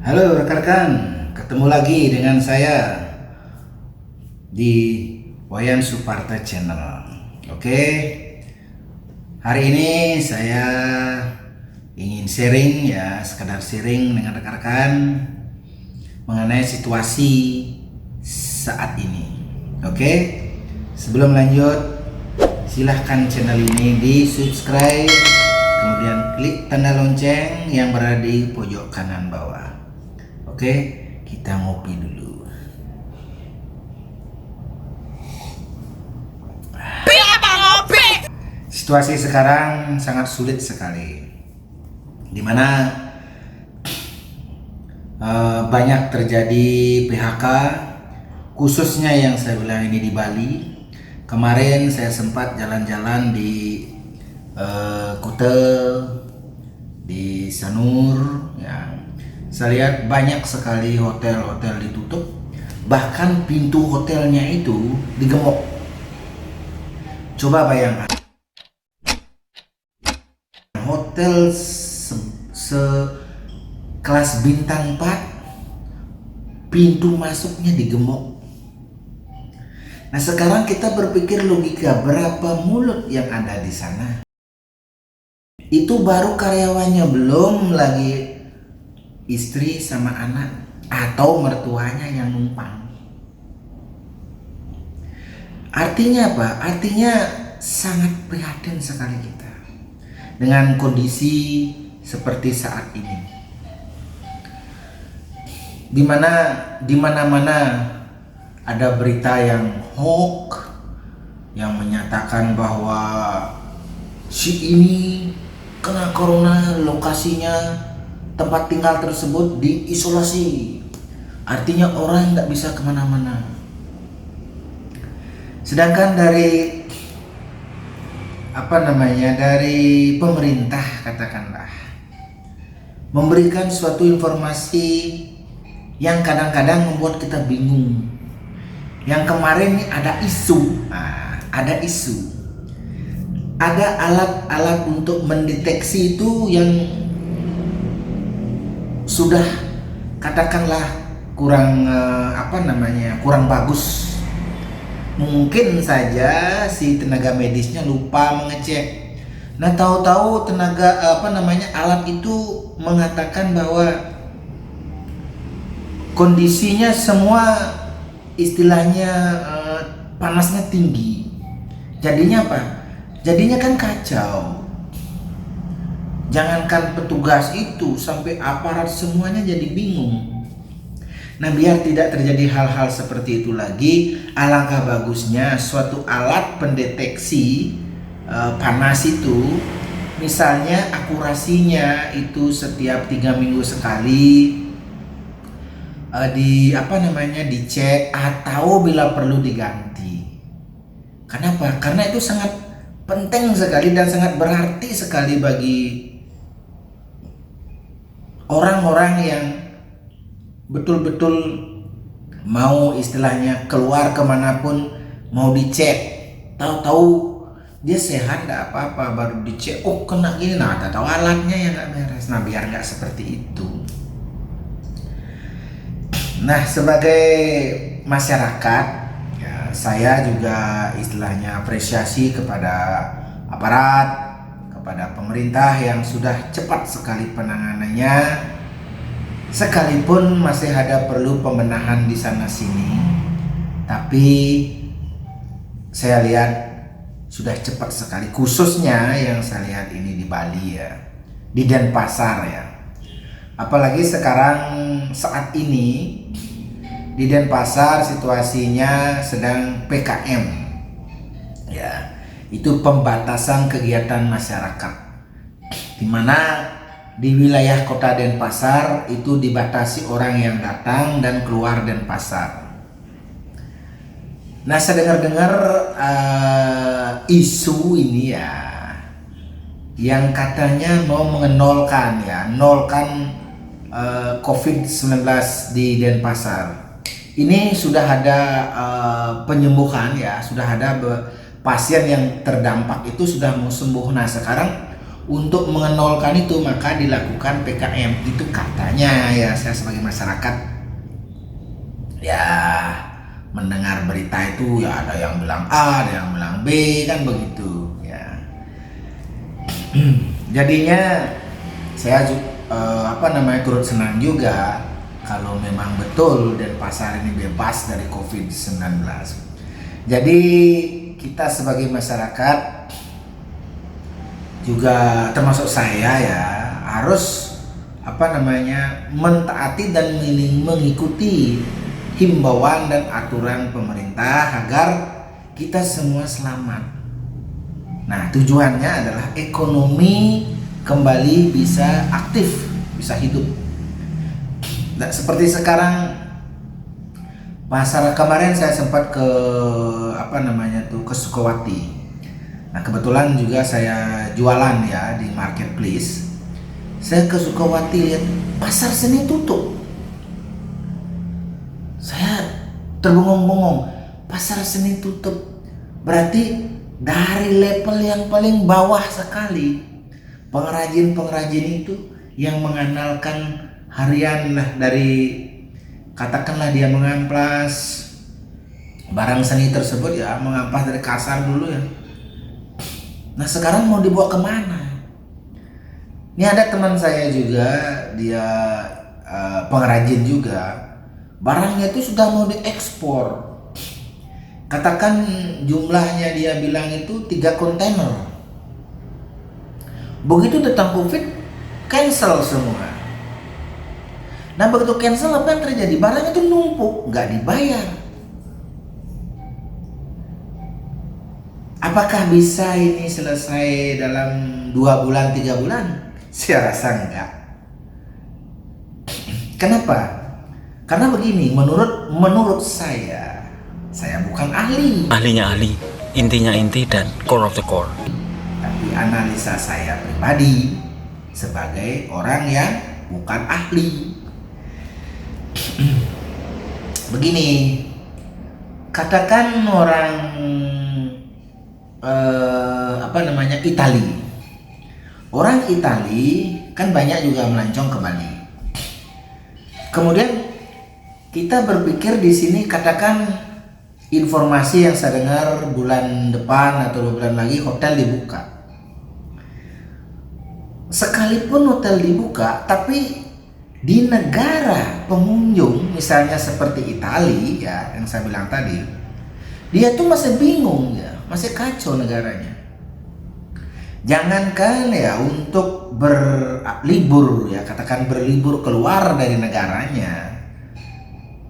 Halo rekan-rekan, ketemu lagi dengan saya di Wayan Suparta Channel. Oke, hari ini saya ingin sharing ya, sekedar sharing dengan rekan-rekan mengenai situasi saat ini. Oke, sebelum lanjut, silahkan channel ini di subscribe, kemudian klik tanda lonceng yang berada di pojok kanan bawah. Oke, kita ngopi dulu. Situasi sekarang sangat sulit sekali, dimana banyak terjadi PHK, khususnya yang saya bilang ini di Bali. Kemarin saya sempat jalan-jalan di Kuta, di Sanur, ya. Saya lihat banyak sekali hotel-hotel ditutup, bahkan pintu hotelnya itu digembok. Coba bayangkan, hotel sekelas bintang 4, pintu masuknya digembok. Nah sekarang kita berpikir logika, berapa mulut yang ada di sana? Itu baru karyawannya, belum lagi istri sama anak atau mertuanya yang numpang. Artinya apa? Artinya sangat prihatin sekali kita dengan kondisi seperti saat ini, di mana-mana ada berita yang hoax yang menyatakan bahwa si ini kena corona, lokasinya tempat tinggal tersebut diisolasi, artinya orang nggak bisa kemana-mana. Sedangkan dari dari pemerintah katakanlah memberikan suatu informasi yang kadang-kadang membuat kita bingung. Yang kemarin ada isu, ada alat-alat untuk mendeteksi itu yang sudah katakanlah kurang kurang bagus. Mungkin saja si tenaga medisnya lupa mengecek. Nah, tahu-tahu alat itu mengatakan bahwa kondisinya semua istilahnya panasnya tinggi. Jadinya apa? Jadinya kan kacau. Jangankan petugas itu, sampai aparat semuanya jadi bingung. Nah, biar tidak terjadi hal-hal seperti itu lagi, alangkah bagusnya suatu alat pendeteksi panas itu, misalnya akurasinya itu setiap 3 minggu sekali dicek atau bila perlu diganti. Kenapa? Karena itu sangat penting sekali dan sangat berarti sekali bagi orang-orang yang betul-betul mau istilahnya keluar kemanapun, mau dicek, tahu-tahu dia sehat nggak apa-apa, baru dicek kena gini, nah tahu alatnya yang nggak beres. Nah biar nggak seperti itu. Nah sebagai masyarakat ya, saya juga istilahnya apresiasi kepada aparat, kepada pemerintah yang sudah cepat sekali penanganannya, sekalipun masih ada perlu pembenahan di sana sini, tapi saya lihat sudah cepat sekali, khususnya yang saya lihat ini di Bali ya, di Denpasar ya. Apalagi sekarang saat ini di Denpasar situasinya sedang PKM ya, itu pembatasan kegiatan masyarakat, di mana di wilayah kota Denpasar itu dibatasi orang yang datang dan keluar Denpasar. Nah, saya dengar-dengar isu ini ya, yang katanya mau mengenolkan COVID-19 di Denpasar. Ini sudah ada penyembuhan ya, sudah ada pasien yang terdampak itu sudah mau sembuh. Nah sekarang untuk mengenolkan itu maka dilakukan PKM. Itu katanya ya, saya sebagai masyarakat ya mendengar berita itu ya, ada yang bilang A, ada yang bilang B, kan begitu ya. Jadinya saya turut senang juga kalau memang betul dan pasar ini bebas dari COVID-19. Jadi kita sebagai masyarakat juga termasuk saya ya harus mentaati dan mengikuti himbauan dan aturan pemerintah agar kita semua selamat. Nah, tujuannya adalah ekonomi kembali bisa aktif, bisa hidup. Nah, seperti sekarang pasar kemarin saya sempat ke ke Sukawati. Nah, kebetulan juga saya jualan ya di marketplace. Saya ke Sukawati lihat pasar seni tutup. Saya terbengong-bengong, pasar seni tutup. Berarti dari level yang paling bawah sekali, pengrajin-pengrajin itu yang mengandalkan harian lah, dari katakanlah dia mengamplas barang seni tersebut ya, mengamplas dari kasar dulu ya. Nah, sekarang mau dibawa kemana? Ini ada teman saya juga, dia pengrajin juga. Barangnya itu sudah mau diekspor. Katakan jumlahnya dia bilang itu 3 kontainer. Begitu datang COVID, cancel semua. Nah, begitu cancel apa yang terjadi? Barang itu numpuk, nggak dibayar. Apakah bisa ini selesai dalam 2 bulan, 3 bulan? Saya rasa enggak. Kenapa? Karena begini, menurut saya bukan ahli. Ahlinya ahli, intinya inti, dan core of the core. Tapi analisa saya pribadi sebagai orang yang bukan ahli. Begini, katakan orang Itali. Orang Itali kan banyak juga melancong ke Bali. Kemudian kita berpikir di sini, katakan informasi yang saya dengar bulan depan atau 2 bulan lagi hotel dibuka. Sekalipun hotel dibuka, tapi di negara pengunjung misalnya seperti Itali ya, yang saya bilang tadi, dia tuh masih bingung ya, masih kacau negaranya. Jangankan ya untuk berlibur ya, katakan berlibur keluar dari negaranya.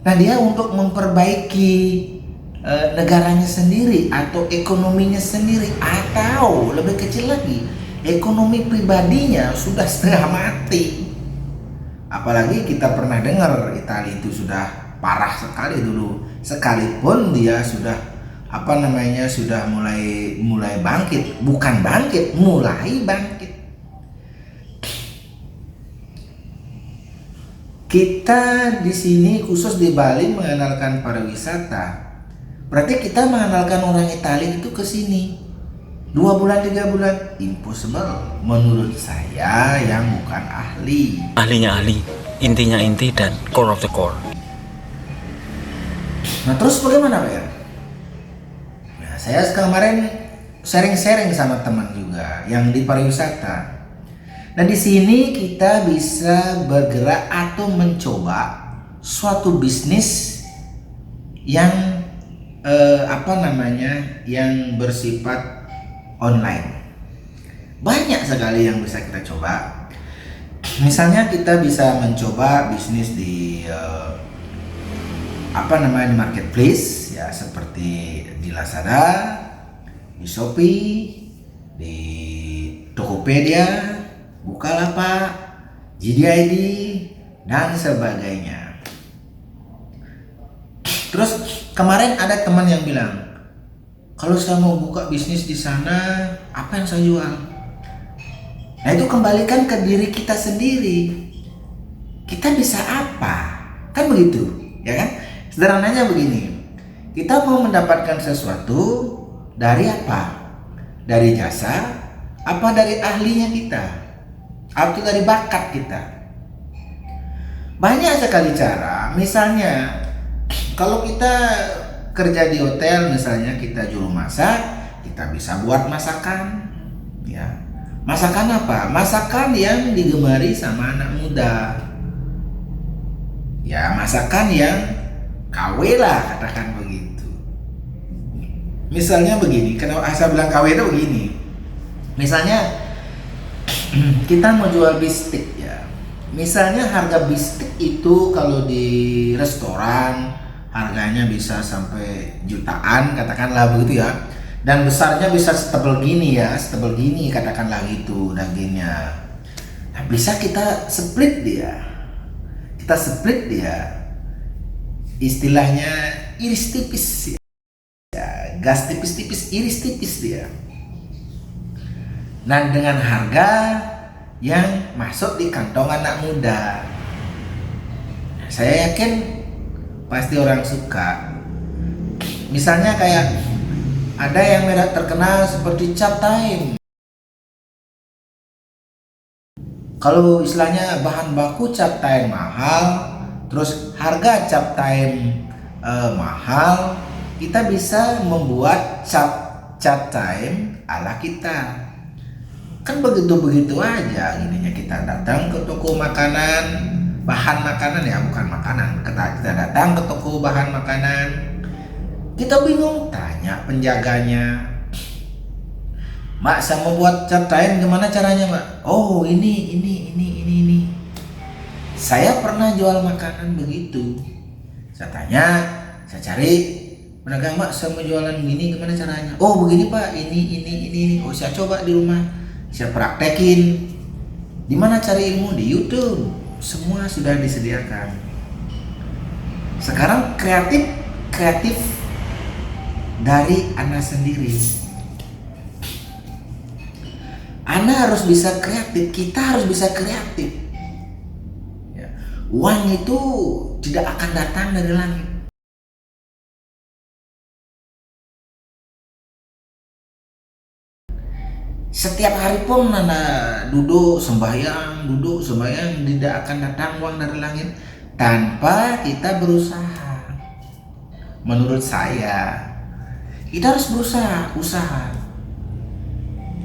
Nah, dia untuk memperbaiki negaranya sendiri atau ekonominya sendiri, atau lebih kecil lagi, ekonomi pribadinya sudah setengah mati. Apalagi kita pernah dengar Italia itu sudah parah sekali dulu, sekalipun dia sudah sudah mulai bangkit, bukan bangkit, mulai bangkit. Kita di sini khusus di Bali mengandalkan pariwisata. Berarti kita mengandalkan orang Italia itu ke sini 2 bulan 3 bulan, impossible menurut saya yang bukan ahli. Ahlinya ahli, intinya inti, dan core of the core. Nah, terus bagaimana Pak ya? Nah, saya kemarin sharing sama teman juga yang di pariwisata. Nah, di sini kita bisa bergerak atau mencoba suatu bisnis yang yang bersifat online. Banyak sekali yang bisa kita coba. Misalnya kita bisa mencoba bisnis di marketplace ya, seperti di Lazada, di Shopee, di Tokopedia, Bukalapak, JDID, dan sebagainya. Terus kemarin ada teman yang bilang, kalau saya mau buka bisnis di sana, apa yang saya jual? Nah, itu kembalikan ke diri kita sendiri. Kita bisa apa? Kan begitu, ya kan? Sederhananya begini, kita mau mendapatkan sesuatu dari apa? Dari jasa Apa dari ahlinya kita? Atau dari bakat kita? Banyak sekali cara. Misalnya kalau kita kerja di hotel, misalnya kita juru masak, kita bisa buat masakan, ya. Masakan apa? Masakan yang digemari sama anak muda. Ya, masakan yang KW lah, katakan begitu. Misalnya begini, kenapa saya bilang KW itu begini. Misalnya kita mau jual bistik ya. Misalnya harga bistik itu kalau di restoran harganya bisa sampai jutaan, katakanlah begitu ya. Dan besarnya bisa setebal gini ya, setebal gini katakanlah gitu dagingnya. Nah, bisa kita split dia. Kita split dia. Istilahnya iris tipis ya. Gas tipis-tipis, iris tipis dia. Nah, dengan harga yang masuk di kantong anak muda. Saya yakin pasti orang suka. Misalnya kayak ada yang merek terkenal seperti Cap Time. Kalau istilahnya bahan baku Cap Time mahal, terus harga Cap Time mahal, kita bisa membuat Cap Time ala kita. Kan begitu-begitu aja ininya, kita datang ke toko makanan, bahan makanan ya, bukan makanan. Kita datang ke toko bahan makanan, kita bingung, tanya penjaganya, "Mbak, saya mau buat Cap Time, gimana caranya, Mbak?" "Oh, ini. Saya pernah jual makanan begitu." Saya tanya, saya cari pedagang, "Mbak, saya mau jualan gini, gimana caranya?" "Oh, begini Pak, ini. Oh, saya coba di rumah. Saya praktekin." Di mana cari ilmu? Di YouTube. Semua sudah disediakan. Sekarang kreatif dari Anda sendiri. Anda harus bisa kreatif, kita harus bisa kreatif. Ya. Uang itu tidak akan datang dari langit. Setiap hari pun Anda duduk sembahyang, tidak akan datang uang dari langit tanpa kita berusaha. Menurut saya, kita harus usaha.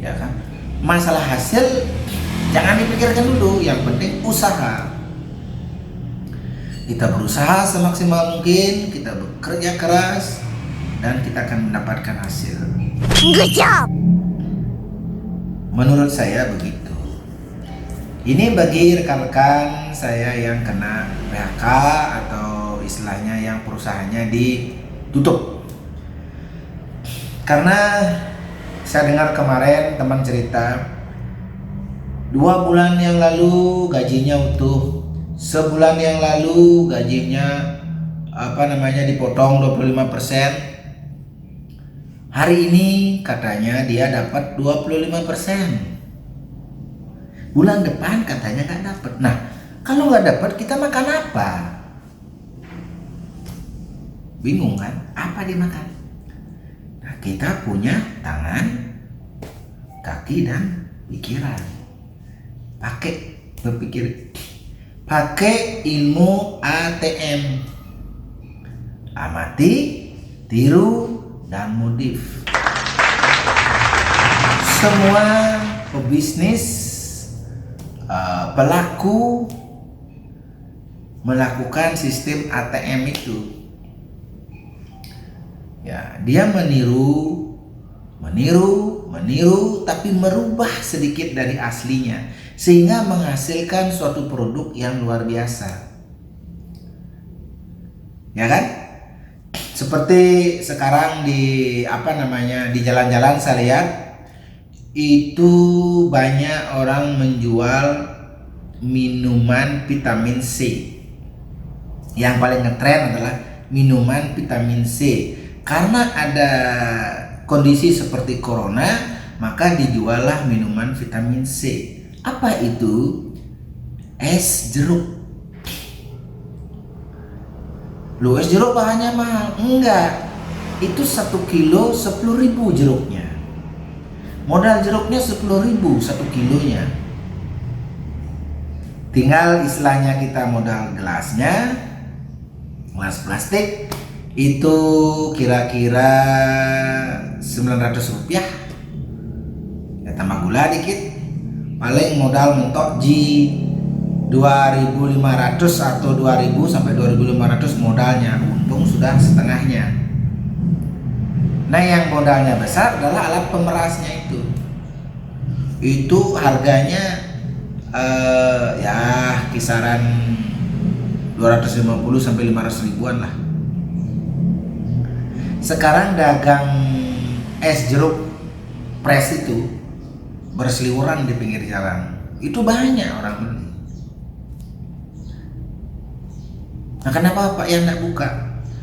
Ya kan? Masalah hasil jangan dipikirkan dulu, yang penting usaha. Kita berusaha semaksimal mungkin, kita bekerja keras, dan kita akan mendapatkan hasil. Good job. Menurut saya begitu. Ini bagi rekan-rekan saya yang kena PHK atau istilahnya yang perusahaannya ditutup. Karena saya dengar kemarin teman cerita 2 bulan yang lalu gajinya utuh, sebulan yang lalu gajinya dipotong 25%. Hari ini katanya dia dapat 25%. Bulan depan katanya nggak dapat. Nah, kalau nggak dapat kita makan apa? Bingung kan? Apa dimakan? Nah, kita punya tangan, kaki, dan pikiran. Pakai ilmu ATM. Amati, tiru, dan modif. Semua pebisnis, pelaku melakukan sistem ATM itu. Ya, dia meniru, tapi merubah sedikit dari aslinya sehingga menghasilkan suatu produk yang luar biasa. Ya kan? Seperti sekarang di jalan-jalan saya lihat itu banyak orang menjual minuman vitamin C. Yang paling ngetren adalah minuman vitamin C. Karena ada kondisi seperti corona, maka dijuallah minuman vitamin C. Apa itu? Es jeruk. Loh, es jeruk bahannya mahal? Enggak, itu 1 kilo 10.000 jeruknya. Modal jeruknya 10.000 1 kilonya. Tinggal istilahnya kita modal gelasnya, gelas plastik itu kira-kira 900 rupiah. Ya tambah gula dikit, paling modal mentok ji 2.500 atau 2.000 sampai 2.500 modalnya, untung sudah setengahnya. Nah yang modalnya besar adalah alat pemerasnya itu harganya ya kisaran 250 sampai 500 ribuan lah. Sekarang dagang es jeruk pres itu berseliweran di pinggir jalan, itu banyak orang beli. Nah kenapa Pak yang nggak buka?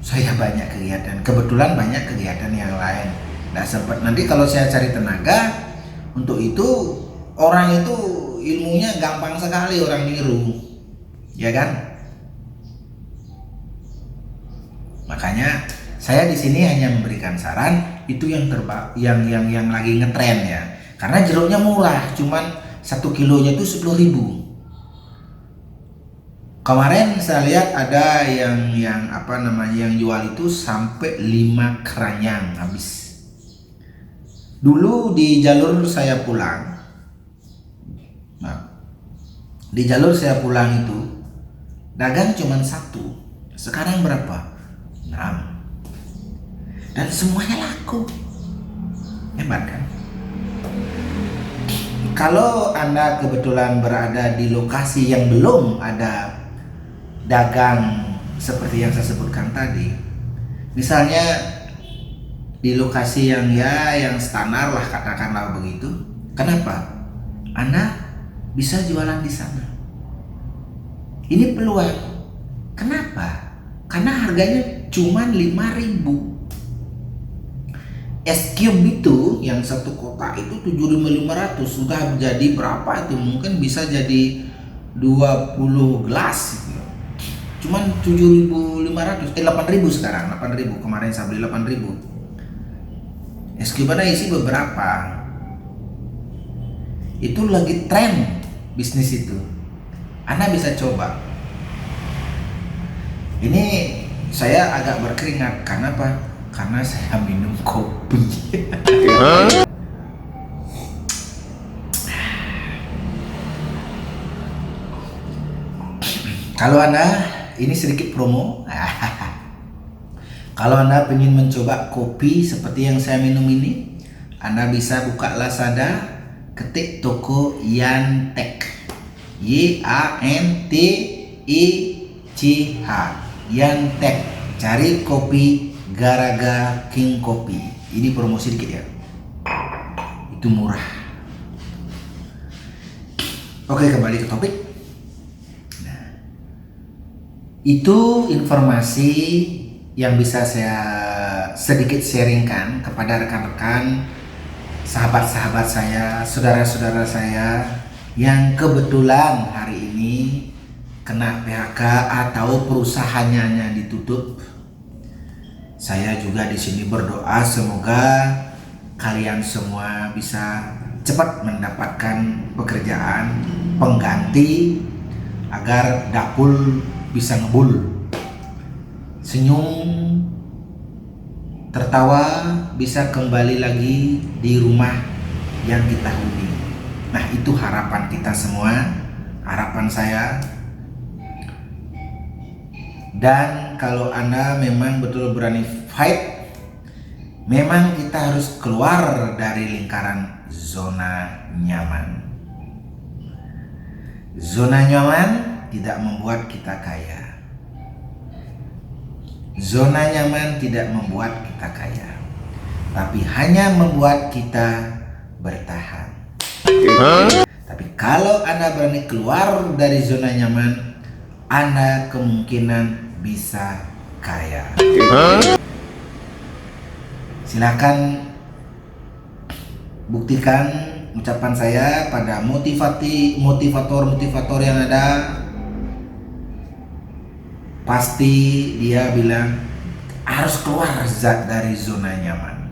Saya banyak kegiatan, kebetulan banyak kegiatan yang lain, nggak sempat. Nanti kalau saya cari tenaga untuk itu, orang itu ilmunya gampang sekali orang niru, ya kan? Makanya saya di sini hanya memberikan saran itu yang yang lagi ngetren ya. Karena jeruknya murah, cuman 1 kilonya itu 10.000. Kemarin saya lihat ada yang jual itu sampai 5 keranjang habis. Dulu di jalur saya pulang, itu dagang cuma 1. Sekarang berapa? 6. Dan semuanya laku. Hebat kan? Kalau Anda kebetulan berada di lokasi yang belum ada dagang seperti yang saya sebutkan tadi, misalnya di lokasi yang standar lah, katakanlah begitu, kenapa Anda bisa jualan di sana? Ini peluang. Kenapa? Karena harganya cuma 5.000. Es cube itu yang 1 kotak itu 7.500, sudah jadi berapa itu? Mungkin bisa jadi 20 gelas gitu. Cuman 7.500, 8.000 sekarang, 8.000. Kemarin saya beli 8.000. Es cube ada isi beberapa. Itu lagi tren bisnis itu. Anda bisa coba. Ini saya agak berkeringat karena apa? Karena saya minum kopi. Kalau Anda, ini sedikit promo. Kalau Anda ingin mencoba kopi seperti yang saya minum ini, Anda bisa buka Lazada, ketik toko Yantek, YANTICH, Yantek. Cari kopi Garaga King Kopi. Ini promosi dikit ya. Itu murah. Oke, kembali ke topik. Itu informasi yang bisa saya sedikit sharingkan kepada rekan-rekan, sahabat-sahabat saya, saudara-saudara saya yang kebetulan hari ini kena PHK atau perusahaannya ditutup. Saya juga di sini berdoa semoga kalian semua bisa cepat mendapatkan pekerjaan pengganti agar dapur bisa ngebul, senyum, tertawa, bisa kembali lagi di rumah yang kita huni. Nah itu harapan kita semua, harapan saya. Dan kalau Anda memang betul berani fight, memang kita harus keluar dari lingkaran zona nyaman. Zona nyaman tidak membuat kita kaya. Zona nyaman tidak membuat kita kaya, tapi hanya membuat kita bertahan. Tapi kalau Anda berani keluar dari zona nyaman, Anda kemungkinan bisa kaya. Silakan buktikan ucapan saya pada motivator yang ada. Pasti dia bilang harus keluar dari zona nyaman.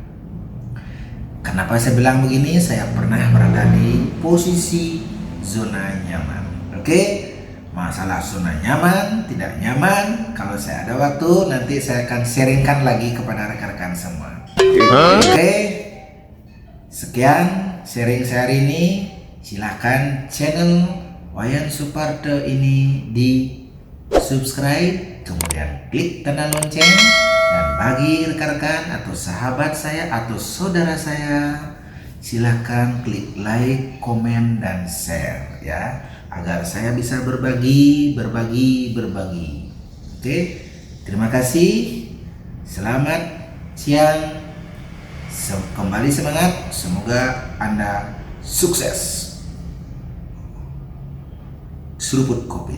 Kenapa saya bilang begini? Saya pernah berada di posisi zona nyaman. Oke, masalah zona nyaman, tidak nyaman. Kalau saya ada waktu, nanti saya akan sharingkan lagi kepada rekan-rekan semua. Oke, sekian sharing saya hari ini. Silahkan channel Wayan Suparte ini di subscribe, kemudian klik tanda lonceng. Dan bagi rekan-rekan atau sahabat saya atau saudara saya, silahkan klik like, komen, dan share ya, agar saya bisa berbagi. Oke, terima kasih. Selamat siang. Kembali semangat. Semoga Anda sukses. Seruput kopi.